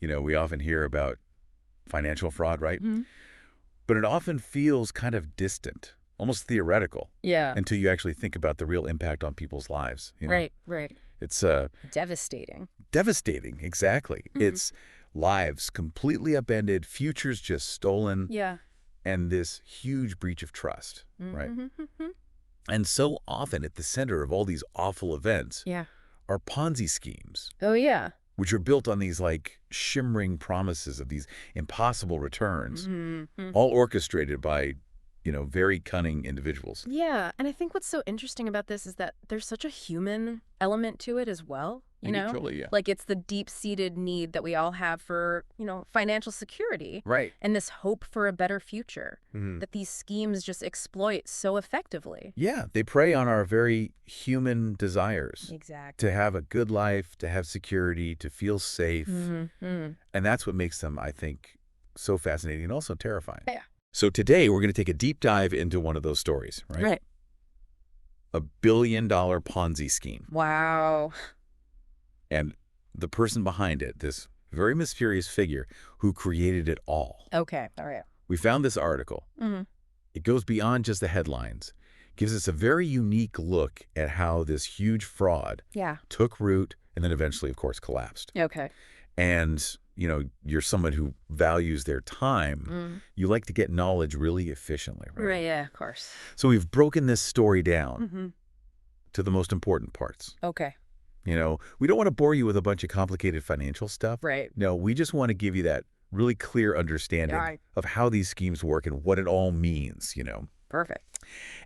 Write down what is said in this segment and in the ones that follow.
We often hear about financial fraud, right? Hmm. But it often feels kind of distant, almost theoretical, Yeah. until you actually think about the real impact on people's lives. Right, right. It's Devastating. devastating, exactly. Hmm. It's lives completely upended, futures just stolen, Yeah. and this huge breach of trust, right? Mm-hmm. And so often at the center of all these awful events Yeah. are Ponzi schemes, Oh, yeah. which are built on these like shimmering promises of these impossible returns, Mm-hmm. all orchestrated by, very cunning individuals. Yeah, and I think what's so interesting about this is that there's such a human element to it as well, you know? Totally, yeah. Like it's the deep-seated need that we all have for, financial security Right. and this hope for a better future Mhm. that these schemes just exploit so effectively. Yeah, they prey on our very human desires Exactly. to have a good life, to have security, to feel safe. Mm-hmm. And that's what makes them, I think, so fascinating and also terrifying. Yeah. So today we're going to take a deep dive into one of those stories, right? Right. A billion-dollar Ponzi scheme. Wow. And the person behind it, this very mysterious figure who created it all. Okay, all right. We found this article. Mm-hmm. It goes beyond just the headlines, gives us a very unique look at how this huge fraud Yeah. took root and then eventually, of course, collapsed. Okay. And, you're someone who values their time. You like to get knowledge really efficiently, right? Right, yeah, of course. So we've broken this story down Mm-hmm. to the most important parts. Okay. We don't want to bore you with a bunch of complicated financial stuff. Right. No, we just want to give you that really clear understanding Right. of how these schemes work and what it all means. Perfect.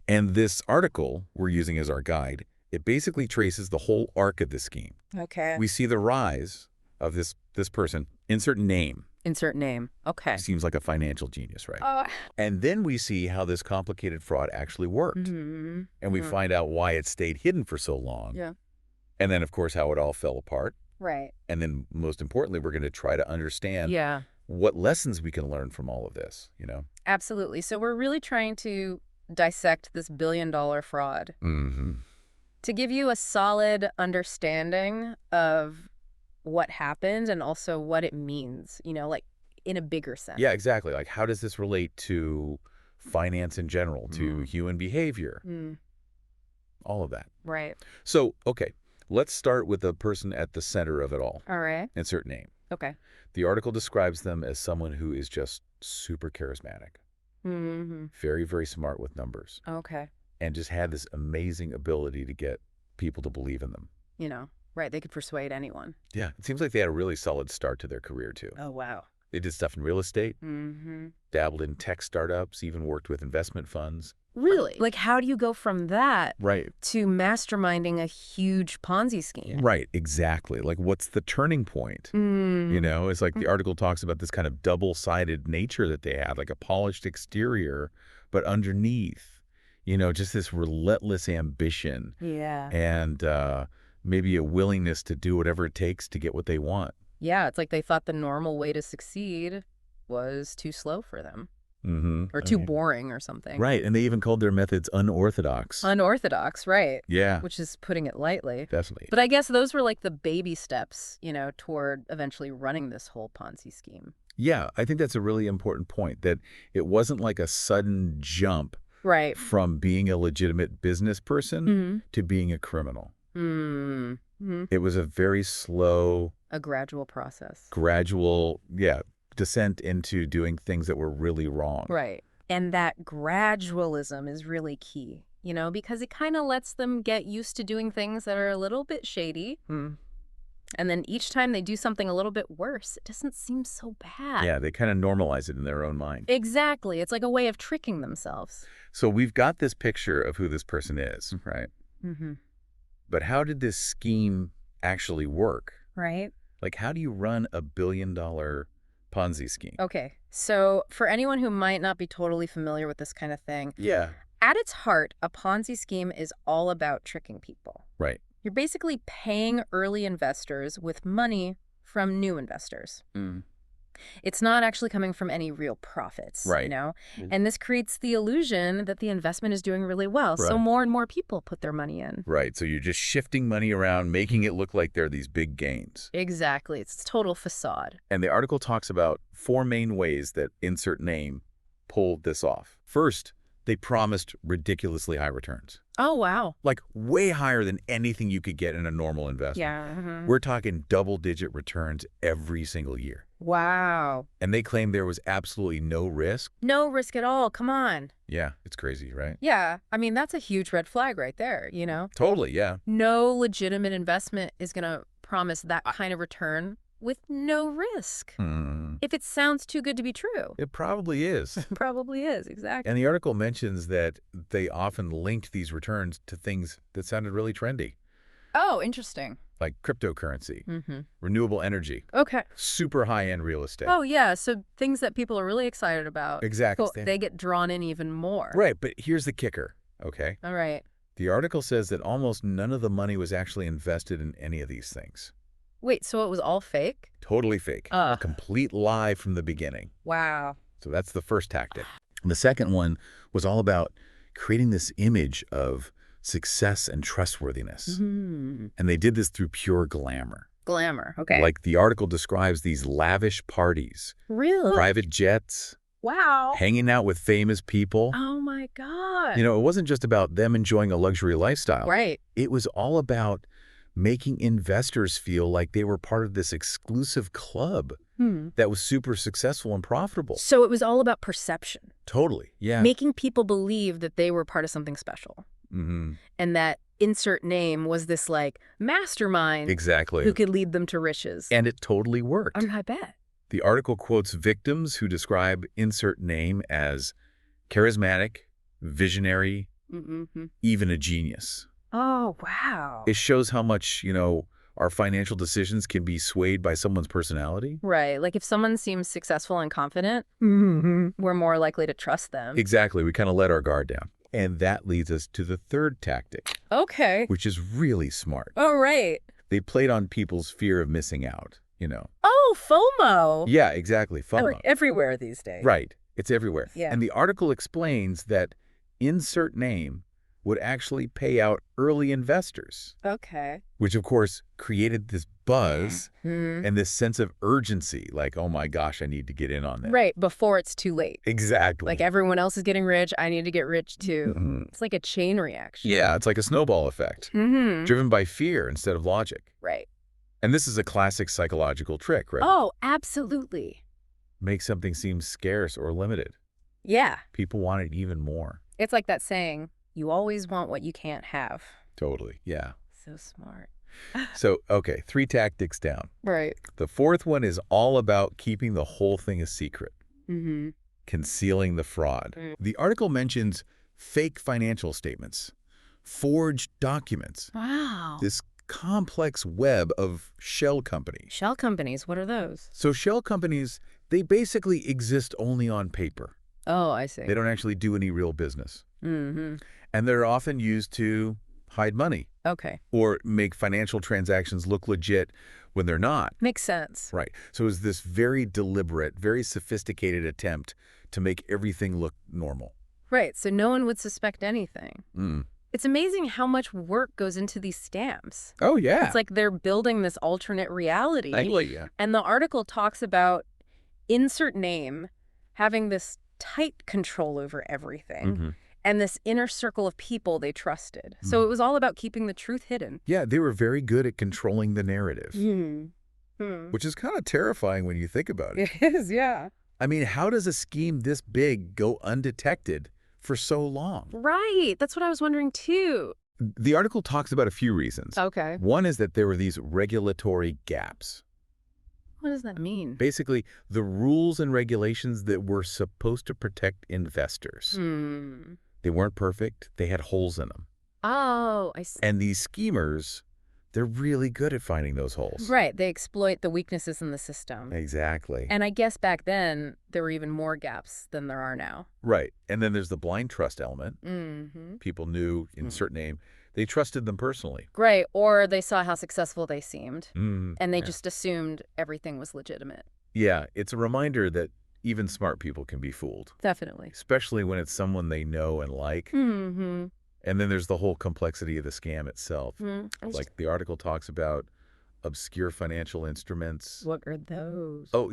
And this article we're using as our guide, it basically traces the whole arc of the scheme. Okay. We see the rise of this person, insert name. Insert name. Okay. Seems like a financial genius, right? Oh. And then we see how this complicated fraud actually worked. Mm-hmm. And we find out why it stayed hidden for so long. Yeah. And then, of course, how it all fell apart. Right. And then, most importantly, we're going to try to understand Yeah. what lessons we can learn from all of this. Absolutely. So we're really trying to dissect this billion-dollar fraud Mm-hmm. to give you a solid understanding of what happened and also what it means, like in a bigger sense. Yeah, exactly. Like, how does this relate to finance in general, to human behavior, Mm, all of that? right. So, okay, let's start with the person at the center of it all. All right. Insert name. Okay. The article describes them as someone who is just super charismatic, Mm-hmm. very, very smart with numbers, Okay. and just had this amazing ability to get people to believe in them. Right. They could persuade anyone. Yeah, it seems like they had a really solid start to their career, too. Oh, wow. They did stuff in real estate, Mm-hmm. dabbled in tech startups, even worked with investment funds. Really? Like, how do you go from that Right. to masterminding a huge Ponzi scheme? Right, exactly. Like, what's the turning point? Mm. It's like the article talks about this kind of double-sided nature that they have, like a polished exterior, but underneath, just this relentless ambition Yeah. and maybe a willingness to do whatever it takes to get what they want. Yeah, it's like they thought the normal way to succeed was too slow for them. Mm-hmm. Or too boring or something. Right, and they even called their methods unorthodox. Unorthodox, right. Yeah, Which is putting it lightly. definitely. But I guess those were like the baby steps, toward eventually running this whole Ponzi scheme. Yeah, I think that's a really important point, that it wasn't like a sudden jump Right. from being a legitimate business person Mm-hmm. to being a criminal. Mm-hmm. It was a very slow, A gradual process. gradual, descent into doing things that were really wrong. Right. And that gradualism is really key, because it kind of lets them get used to doing things that are a little bit shady. Mm. And then each time they do something a little bit worse, it doesn't seem so bad. Yeah, they kind of normalize it in their own mind. Exactly. It's like a way of tricking themselves. So we've got this picture of who this person is, right? Mm-hmm. But how did this scheme actually work? Right. Like, how do you run a billion-dollar Ponzi scheme? Okay. So for anyone who might not be totally familiar with this kind of thing, Yeah. at its heart, a Ponzi scheme is all about tricking people. Right. You're basically paying early investors with money from new investors. Mm. It's not actually coming from any real profits, you Right. know? And this creates the illusion that the investment is doing really well. So Right. more and more people put their money in. Right. So you're just shifting money around, making it look like they're these big gains. Exactly. It's total facade. And the article talks about 4 main ways that insert name pulled this off. First, they promised ridiculously high returns. Oh, wow. Like way higher than anything you could get in a normal investment. Yeah. We're talking double-digit returns every single year. Wow. And they claim there was absolutely no risk. No risk at all. Come on. Yeah, it's crazy, right? Yeah. I mean, that's a huge red flag right there, you know? Totally, yeah. No legitimate investment is going to promise that kind of return with no risk. If it sounds too good to be true. It probably is. Probably is, exactly. And the article mentions that they often linked these returns to things that sounded really trendy, Oh, interesting. like cryptocurrency, Mm-hmm. renewable energy, Okay. super high-end real estate. Oh, yeah. So things that people are really excited about. Exactly. They get drawn in even more. Right, but here's the kicker, okay? All right. The article says that almost none of the money was actually invested in any of these things. Wait, so it was all fake? Totally fake. Ugh. Complete lie from the beginning. Wow. So that's the first tactic. And the second one was all about creating this image of success and trustworthiness. Mm-hmm. And they did this through pure glamour. Glamour. Okay. Like the article describes these lavish parties, Really? private jets, Wow. hanging out with famous people. Oh, my God. You know, it wasn't just about them enjoying a luxury lifestyle. Right. It was all about making investors feel like they were part of this exclusive club that was super successful and profitable. So it was all about perception. Totally, yeah. Making people believe that they were part of something special. Mm-hmm. And that insert name was this, like, mastermind Exactly. who could lead them to riches. And it totally worked. I bet. The article quotes victims who describe insert name as charismatic, visionary, Mm-hmm. even a genius. Oh, wow. It shows how much, our financial decisions can be swayed by someone's personality. Right. Like if someone seems successful and confident, we're more likely to trust them. Exactly. We kind of let our guard down. And that leads us to the third tactic, Okay. which is really smart. All right. They played on people's fear of missing out, Oh, FOMO. Yeah, exactly. FOMO. Everywhere these days. Right. It's everywhere. Yeah. And the article explains that insert name would actually pay out early investors, Okay. which of course created this buzz Hmm. and this sense of urgency, like, oh my gosh, I need to get in on this. Right. Before it's too late. Exactly. Like everyone else is getting rich, I need to get rich too. Mhm. It's like a chain reaction. Yeah, it's like a snowball effect, Mm-hmm. driven by fear instead of logic. Right. And this is a classic psychological trick, right? Oh, absolutely. Make something seem scarce or limited. Yeah. People want it even more. It's like that saying, you always want what you can't have. Totally, yeah. So smart. So, okay, 3 tactics down. Right. The fourth one is all about keeping the whole thing a secret, Mm-hmm. concealing the fraud. Mm. The article mentions fake financial statements, forged documents, Wow. this complex web of shell companies. Shell companies, what are those? So shell companies, they basically exist only on paper. Oh, I see. They don't actually do any real business. Mm-hmm. And they're often used to hide money Okay. or make financial transactions look legit when they're not. Makes sense. Right. So it's this very deliberate, very sophisticated attempt to make everything look normal. Right. So no one would suspect anything. Mm. It's amazing how much work goes into these stamps. Oh, yeah. It's like they're building this alternate reality. Yeah. And the article talks about insert name having this tight control over everything Mm-hmm. and this inner circle of people they trusted. So it was all about keeping the truth hidden. Yeah, they were very good at controlling the narrative, Mm-hmm. which is kind of terrifying when you think about it. It is, yeah. I mean, how does a scheme this big go undetected for so long? Right. That's what I was wondering, too. The article talks about a few reasons. Okay. One is that there were these regulatory gaps. What does that mean? Basically, the rules and regulations that were supposed to protect investors. Hmm. They weren't perfect. They had holes in them. Oh, I see. And these schemers, they're really good at finding those holes. Right. They exploit the weaknesses in the system. Exactly. And I guess back then, there were even more gaps than there are now. Right. And then there's the blind trust element. Mm-hmm. People knew, insert name, they trusted them personally. Right. Or they saw how successful they seemed, Mm, and they yeah. just assumed everything was legitimate. Yeah, it's a reminder that even smart people can be fooled, Definitely. especially when it's someone they know and like. Mm-hmm. And then there's the whole complexity of the scam itself. Mm-hmm. Like the article talks about obscure financial instruments. What are those? Oh,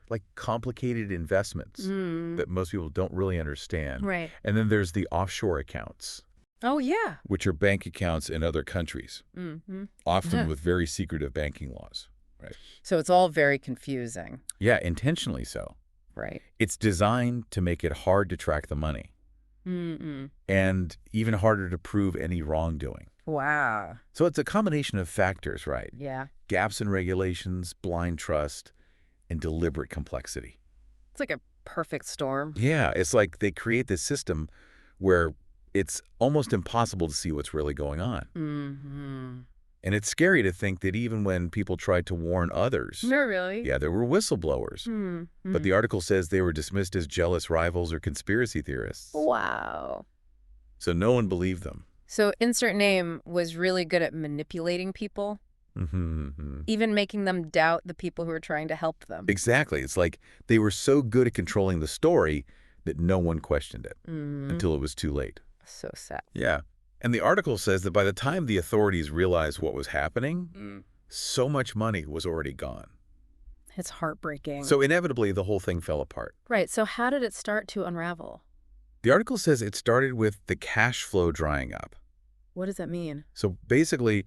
like complicated investments Mm. that most people don't really understand. Right. And then there's the offshore accounts, Oh, yeah. which are bank accounts in other countries, Mm-hmm. often with very secretive banking laws. Right. So it's all very confusing. Yeah, intentionally so. Right. It's designed to make it hard to track the money Mm-mm. and even harder to prove any wrongdoing. Wow. So it's a combination of factors, right? Yeah. Gaps in regulations, blind trust, and deliberate complexity. It's like a perfect storm. Yeah, it's like they create this system where it's almost impossible to see what's really going on. Mm-hmm. And it's scary to think that even when people tried to warn others, No, really? yeah, there were whistleblowers. Mm-hmm. But the article says they were dismissed as jealous rivals or conspiracy theorists. Wow. So no one believed them. So insert name was really good at manipulating people, even making them doubt the people who were trying to help them. Exactly. It's like they were so good at controlling the story that no one questioned it Mm-hmm. until it was too late. So sad. Yeah. And the article says that by the time the authorities realized what was happening, so much money was already gone. It's heartbreaking. So inevitably, the whole thing fell apart. Right. So how did it start to unravel? The article says it started with the cash flow drying up. What does that mean? So basically,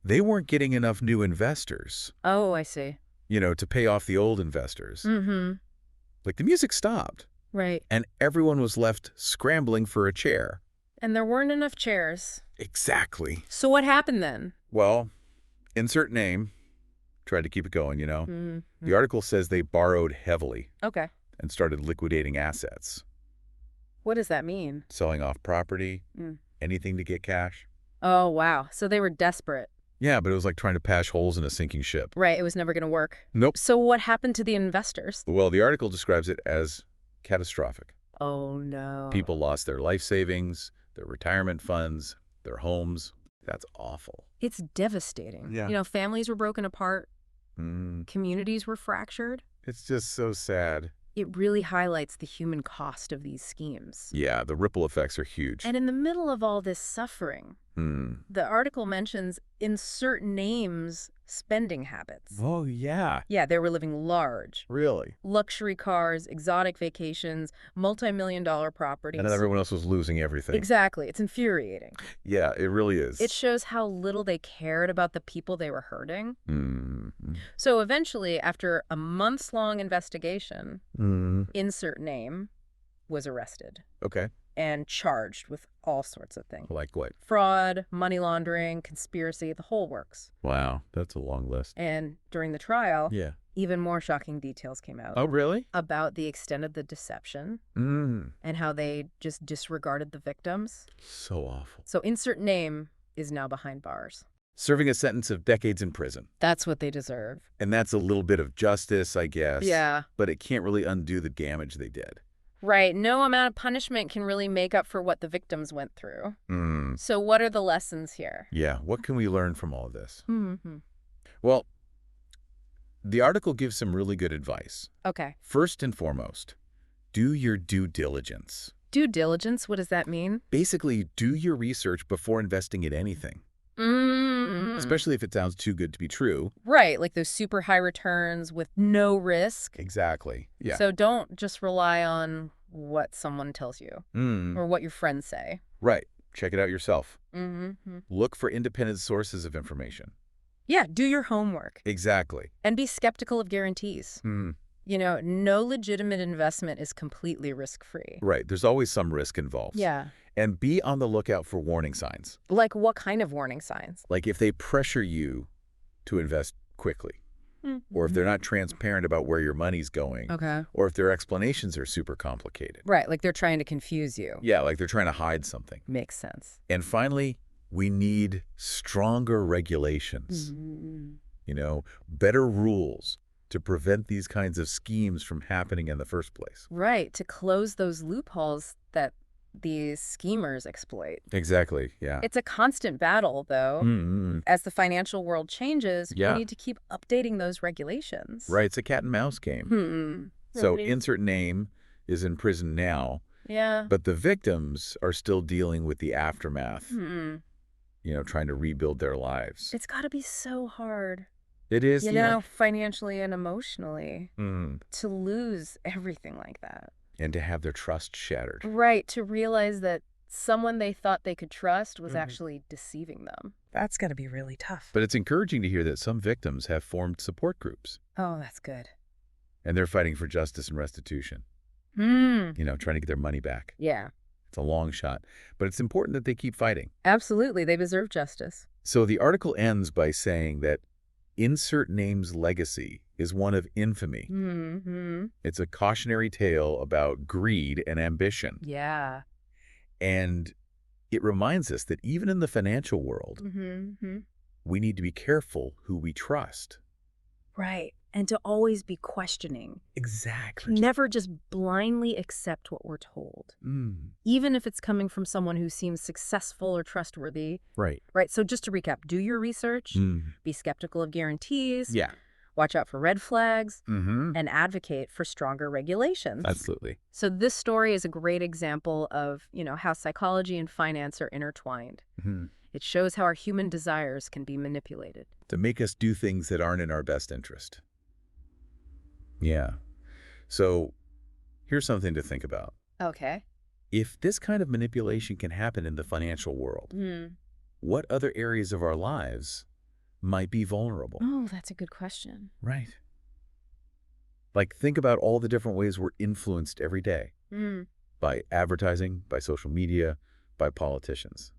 they weren't getting enough new investors, Oh, I see. to pay off the old investors. Mm-hmm. Like the music stopped, Right. and everyone was left scrambling for a chair. And there weren't enough chairs. Exactly. So what happened then? Well, insert name. Tried to keep it going, Mm-hmm. The article says they borrowed heavily Okay. and started liquidating assets, What does that mean? selling off property, Mm. anything to get cash. Oh, wow. So they were desperate. Yeah, but it was like trying to patch holes in a sinking ship. Right. It was never going to work. Nope. So what happened to the investors? Well, the article describes it as catastrophic. Oh, no. People lost their life savings, their retirement funds, their homes. That's awful. It's devastating. Yeah. Families were broken apart. Mm, Communities were fractured. it's just so sad. It really highlights the human cost of these schemes. Yeah, the ripple effects are huge. And in the middle of all this suffering, the article mentions insert names spending habits. Oh, yeah. Yeah, they were living large. Really? Luxury cars, exotic vacations, multi-million-dollar properties. And then everyone else was losing everything. Exactly. It's infuriating. Yeah, it really is. It shows how little they cared about the people they were hurting. Mm. So eventually, after a months-long investigation, insert name was arrested Okay. and charged with all sorts of things. Like what? Fraud, money laundering, conspiracy, the whole works. Wow, that's a long list. And during the trial, Yeah. even more shocking details came out Oh, really? about the extent of the deception and how they just disregarded the victims. So awful. So insert name is now behind bars. Serving a sentence of decades in prison. That's what they deserve. And that's a little bit of justice, I guess. Yeah. But it can't really undo the damage they did. Right. No amount of punishment can really make up for what the victims went through. So what are the lessons here? Yeah, what can we learn from all of this? Mm-hmm. Well, the article gives some really good advice. Okay. First and foremost, do your due diligence. Due diligence, what does that mean? Basically, do your research before investing in anything, especially if it sounds too good to be true. Right, like those super high returns with no risk. Exactly. Yeah. So don't just rely on what someone tells you or what your friends say. Right. Check it out yourself. Mm-hmm. Look for independent sources of information. Yeah, do your homework. Exactly. And be skeptical of guarantees. No legitimate investment is completely risk-free. Right. There's always some risk involved. Yeah. And be on the lookout for warning signs. Like what kind of warning signs? Like if they pressure you to invest quickly, or if they're not transparent about where your money's going, Okay. or if their explanations are super complicated. Right, like they're trying to confuse you. Yeah, like they're trying to hide something. Makes sense. And finally, we need stronger regulations, better rules to prevent these kinds of schemes from happening in the first place. Right, to close those loopholes that these schemers exploit. Exactly, yeah. It's a constant battle, though. Mm-mm. As the financial world changes, we Yeah, need to keep updating those regulations. right, it's a cat and mouse game. Hmm. So Right. insert name is in prison now, Yeah. but the victims are still dealing with the aftermath, Hmm. trying to rebuild their lives. It's got to be so hard, It is, yeah. financially and emotionally, Mm. to lose everything like that. And to have their trust shattered. Right, to realize that someone they thought they could trust was Mhm. actually deceiving them. That's got to be really tough. But it's encouraging to hear that some victims have formed support groups, Oh, that's good. and they're fighting for justice and restitution, Hmm. trying to get their money back. Yeah, It's a long shot, but it's important that they keep fighting. absolutely. They deserve justice. So the article ends by saying that insert name's legacy is one of infamy. Hmm. It's a cautionary tale about greed and ambition. Yeah. And it reminds us that even in the financial world, Hmm. we need to be careful who we trust. Right. And to always be questioning. Exactly. Never just blindly accept what we're told, Mm, even if it's coming from someone who seems successful or trustworthy. right. Right. So just to recap, do your research, Mm, be skeptical of guarantees, yeah. watch out for red flags, Mm-hmm. and advocate for stronger regulations. Absolutely. So this story is a great example of, how psychology and finance are intertwined. Mm-hmm. It shows how our human desires can be manipulated. To make us do things that aren't in our best interest. Yeah. So here's something to think about. Okay. If this kind of manipulation can happen in the financial world, Hmm. what other areas of our lives might be vulnerable? Oh, that's a good question. Right. Like, think about all the different ways we're influenced every day Hmm. by advertising, by social media, by politicians.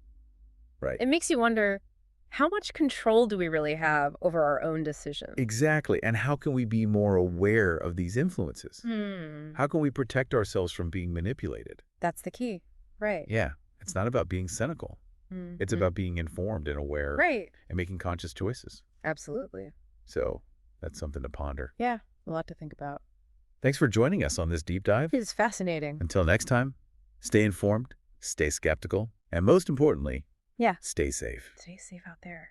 Right. It makes you wonder, how much control do we really have over our own decisions? Exactly. And how can we be more aware of these influences? Hmm. How can we protect ourselves from being manipulated? That's the key. Right. Yeah. It's not about being cynical. Hmm. It's about being informed and aware Right. and making conscious choices. Absolutely. So that's something to ponder. Yeah. A lot to think about. Thanks for joining us on this deep dive. It's fascinating. Until next time, stay informed, stay skeptical, and most importantly, Yeah. stay safe. Stay safe out there.